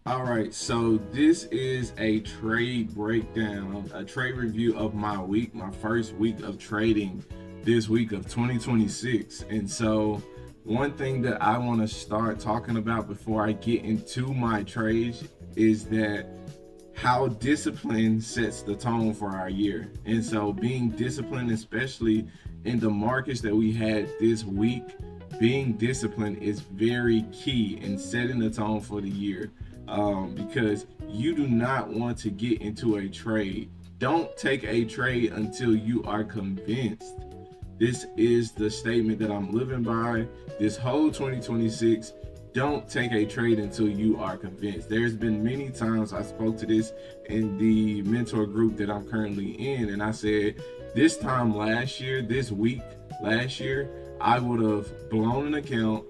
All right, so this is a trade breakdown, a trade review of my week, my first week of trading this week of 2026. And so, one thing that I want to start talking about before I get into my trades is that how discipline sets the tone for our year. And so, being disciplined, especially in the markets that we had this week, being disciplined is very key in setting the tone for the year. Because you do not want to get into a trade. Don't take a trade until you are convinced. This is the statement that I'm living by this whole 2026. Don't take a trade until you are convinced. There's been many times I spoke to this in the mentor group that I'm currently in, and I said this time last year, this week last year, I would have blown an account.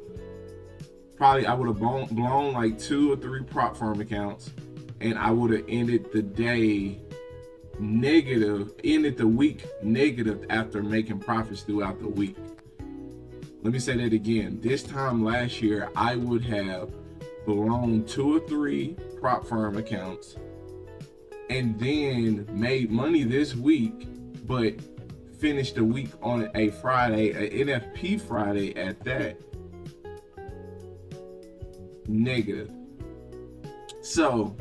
Probably I would have blown like 2 or 3 prop firm accounts, and I would have ended the day negative, ended the week negative after making profits throughout the week. Let me say that again. This time last year, I would have blown 2 or 3 prop firm accounts and then made money this week, but finished the week on a Friday, an NFP Friday at that, negative. So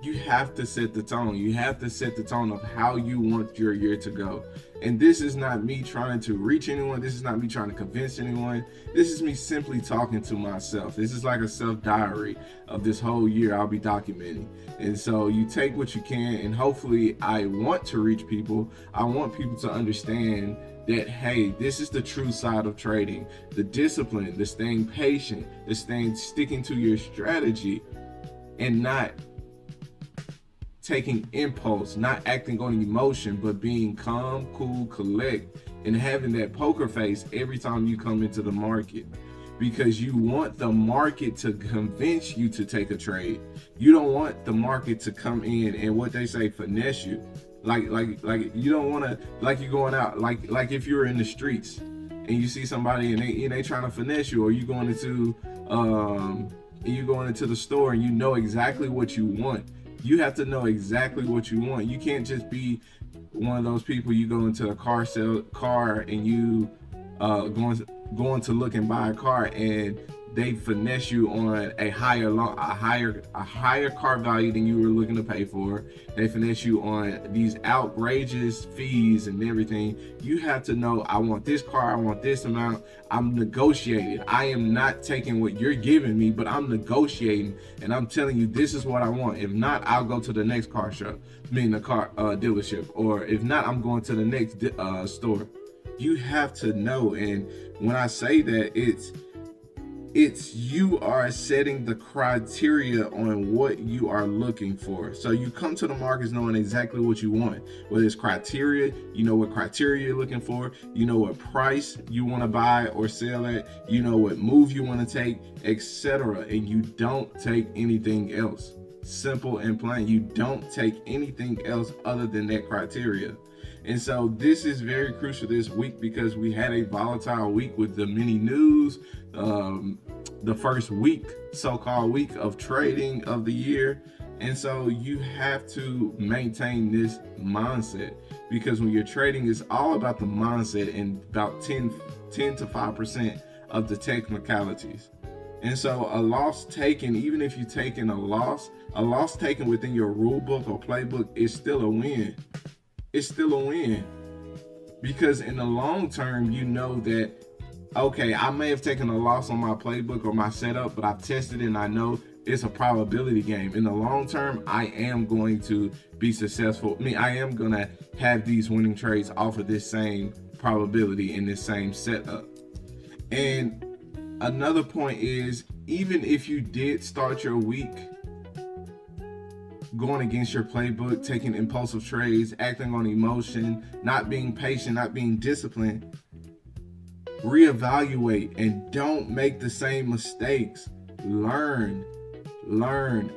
you have to set the tone. You have to set the tone of how you want your year to go. And this is not me trying to reach anyone. This is not me trying to convince anyone. This is me simply talking to myself. This is like a self diary of this whole year I'll be documenting. And so you take what you can, and hopefully, I want to reach people. I want people to understand that, hey, this is the true side of trading, the discipline, the staying patient, the sticking to your strategy, and not taking impulse, not acting on emotion, but being calm, cool, collect, and having that poker face every time you come into the market. Because you want the market to convince you to take a trade. You don't want the market to come in and, what they say, finesse you. Like you don't want to, like, you going out, like if you're in the streets and you see somebody and they trying to finesse you, or you going into the store and you know exactly what you want. You have to know exactly what you want. You can't just be one of those people, you go into a car and you going to look and buy a car, and they finesse you on a higher car value than you were looking to pay for. They finesse you on these outrageous fees and everything. You have to know, I want this car, I want this amount. I'm negotiating. I am not taking what you're giving me, but I'm negotiating, and I'm telling you this is what I want. If not, I'll go to the next car shop, the car dealership, or if not, I'm going to the next store. You have to know. And when I say that, it's you are setting the criteria on what you are looking for. So you come to the markets knowing exactly what you want. Whether it's criteria, you know what criteria you're looking for, you know what price you want to buy or sell at, you know what move you want to take, etc. And you don't take anything else. Simple and plain. You don't take anything else other than that criteria. And so this is very crucial this week because we had a volatile week with the mini news, the first week, so-called week of trading of the year. And so you have to maintain this mindset, because when you're trading, it's all about the mindset and about 10 to 5% of the technicalities. And so a loss taken, even if you're taking a loss taken within your rule book or playbook is still a win. It's still a win, because in the long term, you know that, okay, I may have taken a loss on my playbook or my setup, but I've tested it and I know it's a probability game. In the long term, I am going to be successful. I am going to have these winning trades off of this same probability in this same setup. And another point is, even if you did start your week going against your playbook, taking impulsive trades, acting on emotion, not being patient, not being disciplined, reevaluate and don't make the same mistakes. Learn.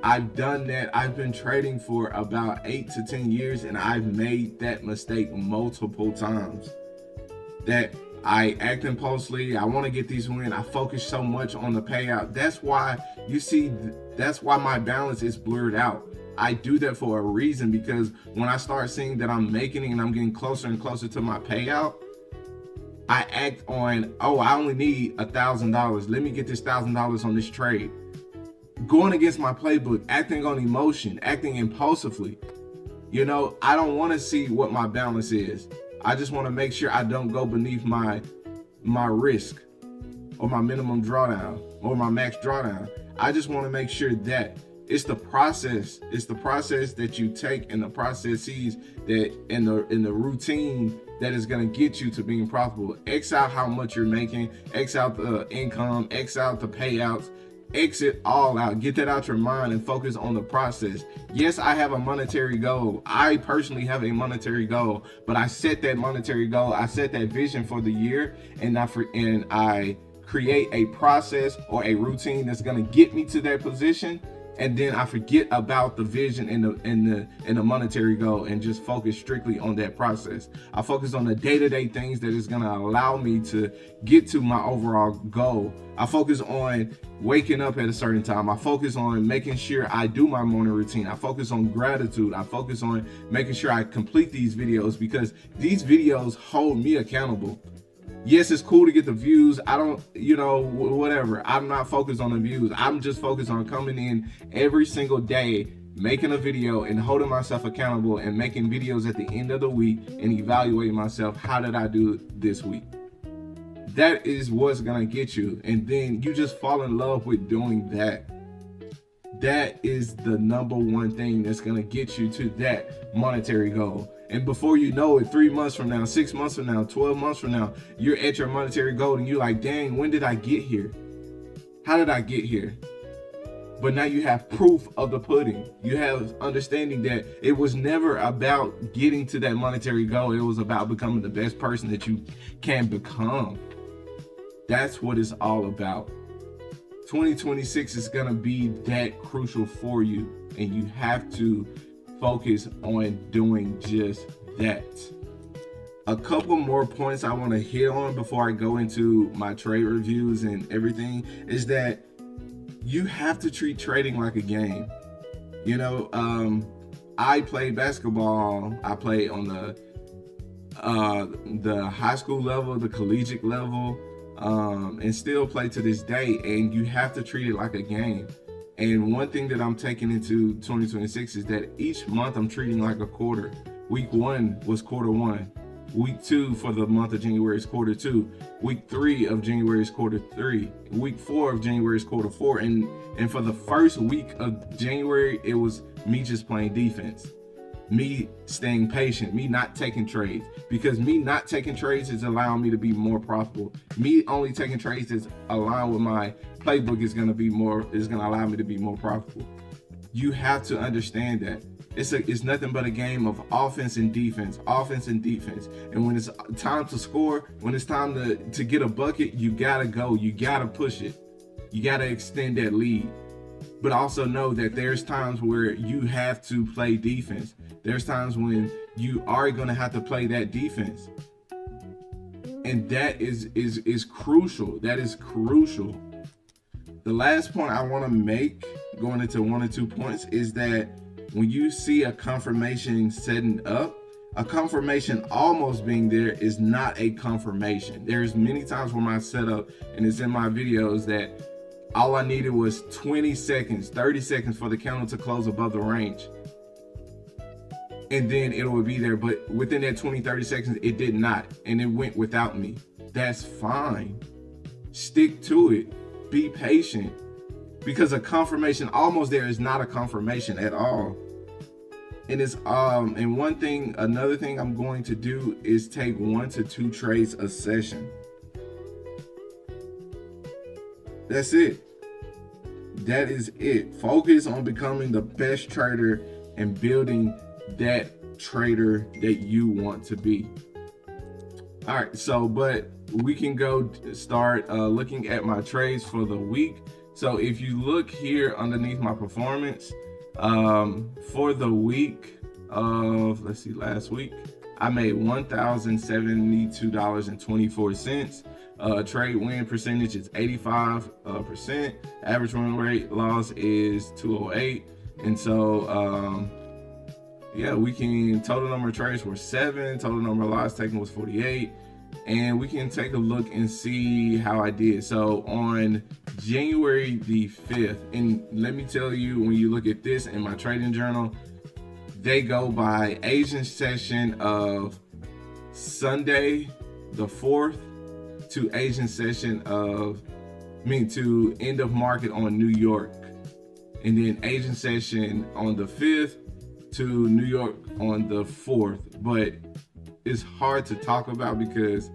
I've done that. I've been trading for about 8 to 10 years, and I've made that mistake multiple times. That I act impulsively. I want to get these wins. I focus so much on the payout. That's why you see That's why my balance is blurred out. I do that for a reason, because when I start seeing that I'm making it and I'm getting closer and closer to my payout, I act on, oh, I only need $1,000. Let me get this $1,000 on this trade. Going against my playbook, acting on emotion, acting impulsively. You know, I don't want to see what my balance is. I just want to make sure I don't go beneath my risk or my minimum drawdown or my max drawdown. I just want to make sure that it's the process. It's the process that you take and the processes that in the routine that is going to get you to being profitable. X out how much you're making, X out the income, X out the payouts, exit all out. Get that out your mind and focus on the process. Yes, I have a monetary goal. I personally have a monetary goal, but I set that monetary goal. I set that vision for the year, and I create a process or a routine that's going to get me to that position. And then I forget about the vision and the monetary goal and just focus strictly on that process. I focus on the day-to-day things that is gonna allow me to get to my overall goal. I focus on waking up at a certain time. I focus on making sure I do my morning routine. I focus on gratitude. I focus on making sure I complete these videos, because these videos hold me accountable. Yes, it's cool to get the views. I don't, whatever. I'm not focused on the views. I'm just focused on coming in every single day, making a video and holding myself accountable and making videos at the end of the week and evaluating myself. How did I do this week? That is what's going to get you. And then you just fall in love with doing that. That is the number one thing that's going to get you to that monetary goal. And before you know it, 3 months from now, 6 months from now, 12 months from now, you're at your monetary goal and you're like, dang, when did I get here? How did I get here? But now you have proof of the pudding. You have understanding that it was never about getting to that monetary goal. It was about becoming the best person that you can become. That's what it's all about. 2026 is going to be that crucial for you, and you have to focus on doing just that. A couple more points I want to hit on before I go into my trade reviews and everything is that you have to treat trading like a game. I play basketball. I play on the high school level, the collegiate level, and still play to this day. And you have to treat it like a game. And one thing that I'm taking into 2026 is that each month I'm treating like a quarter. Week 1 was quarter 1. Week 2 for the month of January is quarter 2. Week 3 of January is quarter 3. Week 4 of January is quarter 4. And for the first week of January, it was me just playing defense. Me staying patient, me not taking trades, because me not taking trades is allowing me to be more profitable. Me only taking trades is aligned with my playbook is going to allow me to be more profitable. You have to understand that it's nothing but a game of offense and defense. And when it's time to score, when it's time to get a bucket, you gotta go, you gotta push it, you gotta extend that lead. But also know that there's times where you have to play defense. There's times when you are going to have to play that defense. And that is crucial. That is crucial. The last point I want to make, going into 1 or 2 points, is that when you see a confirmation setting up, a confirmation almost being there is not a confirmation. There's many times when I set up, and it's in my videos, that all I needed was 20 seconds, 30 seconds for the candle to close above the range. And then it would be there. But within that 20, 30 seconds, it did not. And it went without me. That's fine. Stick to it. Be patient. Because a confirmation almost there is not a confirmation at all. And it's and another thing I'm going to do is take 1 to 2 trades a session. That's it. That is it. Focus on becoming the best trader and building that trader that you want to be. All right, but we can go start looking at my trades for the week. So if you look here underneath my performance, for the week of, last week, I made $1,072.24. Trade win percentage is 85%. Average win rate loss is 208. And so, yeah, we can, total number of trades were 7, total number of loss taken was 48. And we can take a look and see how I did. So on January the 5th, and let me tell you, when you look at this in my trading journal, they go by Asian session of Sunday the 4th to Asian session of, to end of market on New York. And then Asian session on the 5th to New York on the 4th. But it's hard to talk about because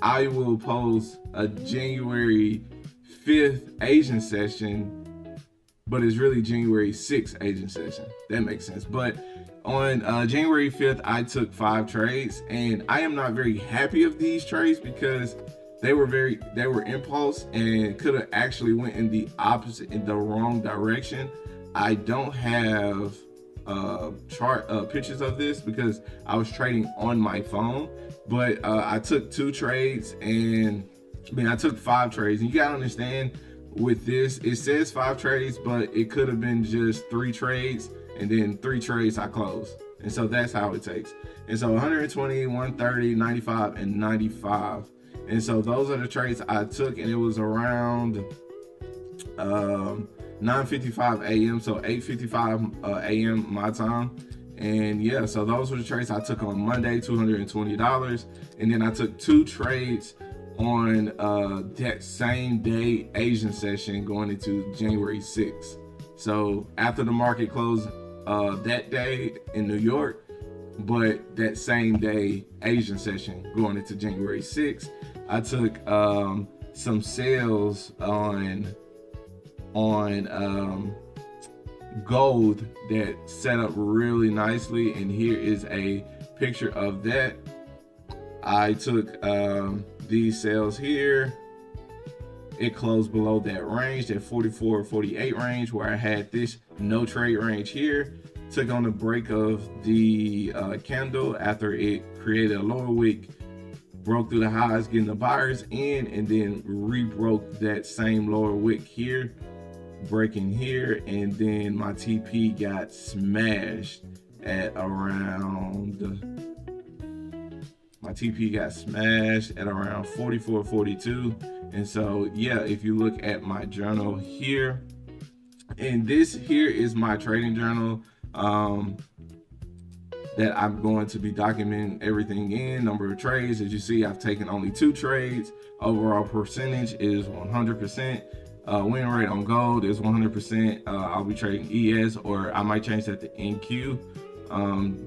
I will post a January 5th Asian session, but it's really January 6th Asian session. That makes sense. But on January 5th, I took 5 trades, and I am not very happy of these trades because they were impulse and could have actually went in the opposite, in the wrong direction. I don't have chart pictures of this because I was trading on my phone, but I took 2 trades, and I took 5 trades. And you gotta understand, with this, it says 5 trades, but it could have been just 3 trades, and then 3 trades I closed. And so that's how it takes. And so 120, 130, 95, and 95. And so those are the trades I took, and it was around 9:55 a.m. so 8:55 a.m. my time. And yeah, so those were the trades I took on Monday, $220. And then I took 2 trades on that same day Asian session going into January 6th. So after the market closed that day in New York, but that same day Asian session going into January 6th, I took some sales on gold that set up really nicely, and here is a picture of that. I took these sales here. It closed below that range, that 44 48 range, where I had this no trade range here. Took on the break of the candle after it created a lower wick, broke through the highs, getting the buyers in, and then re-broke that same lower wick here, breaking here, and then my TP got smashed at around 44 42. And so yeah, if you look at my journal here, and this here is my trading journal that I'm going to be documenting everything in. Number of trades, as you see, I've taken only 2 trades. Overall percentage is 100%. Win rate on gold is 100%. I'll be trading ES, or I might change that to NQ.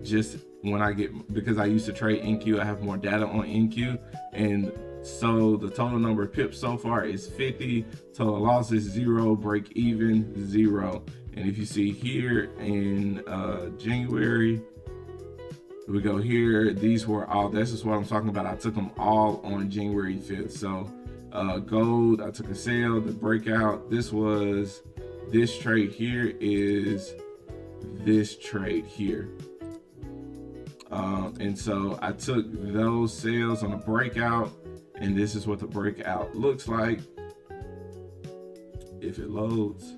Just when I get, because I used to trade NQ, I have more data on NQ. And so the total number of pips so far is 50. Total losses 0. Break even 0. And if you see here in January, we go here, these were all, this is what I'm talking about. I took them all on January 5th. So gold, I took a sale, the breakout. This trade here is this trade here. And so I took those sales on a breakout, and this is what the breakout looks like if it loads.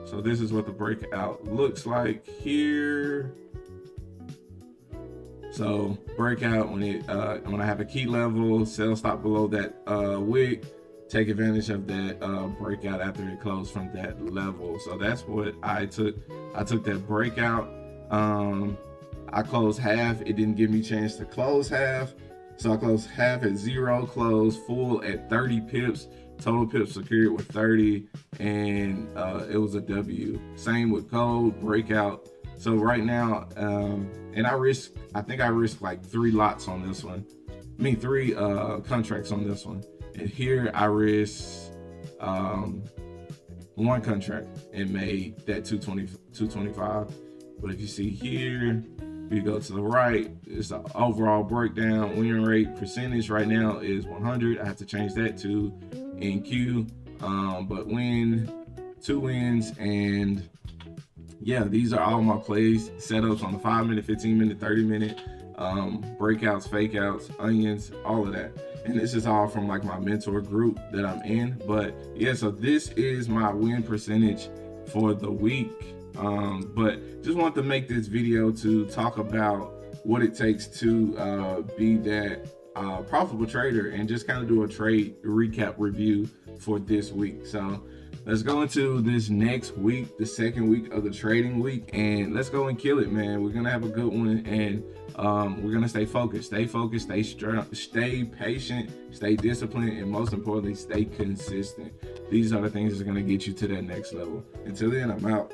So this is what the breakout looks like here. So breakout, when I have a key level, sell stop below that wick, take advantage of that breakout after it closed from that level. So that's what I took. I took that breakout. I closed half. It didn't give me a chance to close half. So I closed half at 0, closed full at 30 pips. Total pips secured with 30, and it was a W. Same with gold, breakout. So right now, and I think I risked like 3 lots on this one. 3 contracts on this one. And here I risked 1 contract and made that 225. But if you see here, if you go to the right, it's the overall breakdown. Win rate percentage right now is 100. I have to change that to NQ. But 2 wins and yeah, these are all my plays, setups on the 5 minute, 15 minute, 30 minute, breakouts, fake outs, onions, all of that. And this is all from like my mentor group that I'm in. But yeah, so this is my win percentage for the week. But just want to make this video to talk about what it takes to be that profitable trader, and just kind of do a trade recap review for this week. So let's go into this next week, the second week of the trading week, and let's go and kill it, man. We're gonna have a good one, and we're gonna stay focused, stay strong, stay patient, stay disciplined, and most importantly, stay consistent. These are the things that are gonna get you to that next level. Until then, I'm out.